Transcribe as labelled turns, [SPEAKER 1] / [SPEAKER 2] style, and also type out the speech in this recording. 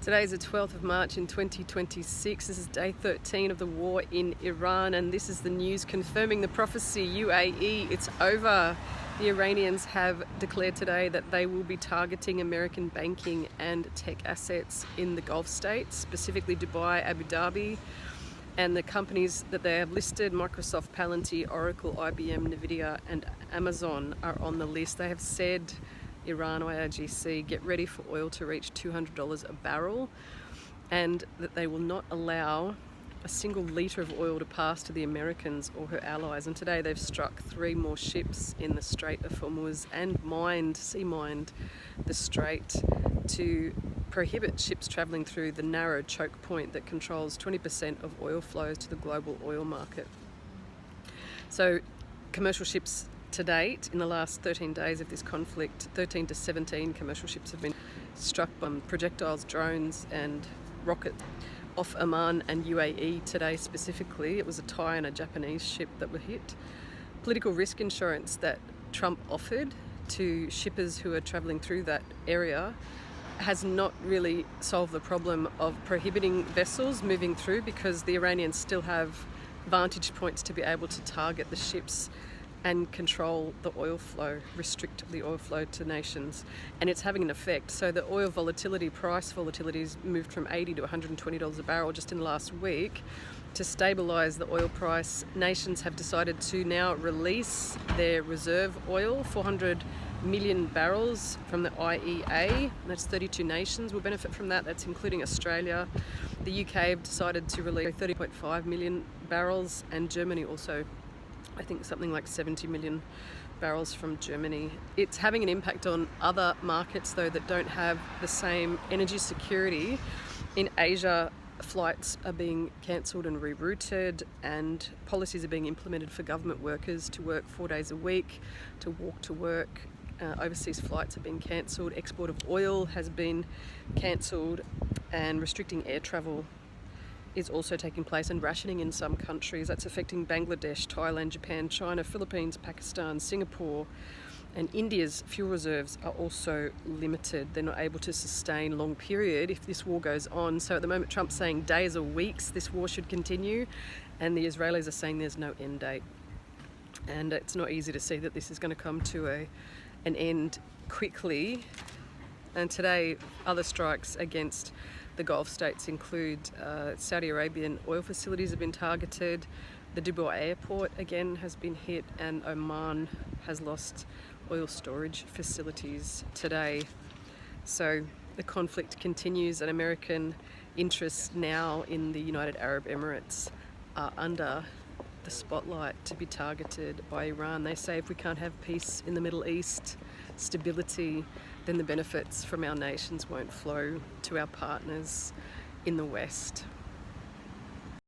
[SPEAKER 1] Today is the 12th of March in 2026. This is day 13 of the war in Iran, and this is the news confirming the prophecy. UAE, it's over. The Iranians have declared today that they will be targeting American banking and tech assets in the Gulf states, specifically Dubai, Abu Dhabi, and the companies that they have listed, Microsoft, Palantir, Oracle, IBM, Nvidia, and Amazon are on the list. They have said, Iran, IRGC, get ready for oil to reach $200 a barrel, and that they will not allow a single litre of oil to pass to the Americans or her allies. And today they've struck 3 more ships in the Strait of Hormuz and sea-mined the strait to prohibit ships travelling through the narrow choke point that controls 20% of oil flows to the global oil market. So commercial ships to date, in the last 13 days of this conflict, 13 to 17 commercial ships have been struck by projectiles, drones and rockets off Oman and UAE today specifically. It was a Thai and a Japanese ship that were hit. Political risk insurance that Trump offered to shippers who are travelling through that area has not really solved the problem of prohibiting vessels moving through, because the Iranians still have vantage points to be able to target the ships and control the oil flow, restrict the oil flow to nations, and it's having an effect. So the oil volatility, price volatility, has moved from $80 to $120 a barrel just in the last week. To stabilise the oil price, nations have decided to now release their reserve oil, 400 million barrels from the IEA. That's 32 nations will benefit from that. That's including Australia. The UK have decided to release 30.5 million barrels, and Germany also, I think something like 70 million barrels from Germany. It's having an impact on other markets though that don't have the same energy security. In Asia, flights are being cancelled and rerouted, and policies are being implemented for government workers to work 4 days a week, to walk to work. Overseas flights have been cancelled. Export of oil has been cancelled, and restricting air travel is also taking place, and rationing in some countries. That's affecting Bangladesh, Thailand, Japan, China, Philippines, Pakistan, Singapore, and India's fuel reserves are also limited. They're not able to sustain long period if this war goes on. So at the moment Trump's saying days or weeks this war should continue, and the Israelis are saying there's no end date. And it's not easy to see that this is going to come to an end quickly. And today other strikes against the Gulf states include Saudi Arabian oil facilities have been targeted, the Dubai airport again has been hit, and Oman has lost oil storage facilities today. So the conflict continues, and American interests now in the United Arab Emirates are under the spotlight to be targeted by Iran. They say if we can't have peace in the Middle East, stability, then the benefits from our nations won't flow to our partners in the West.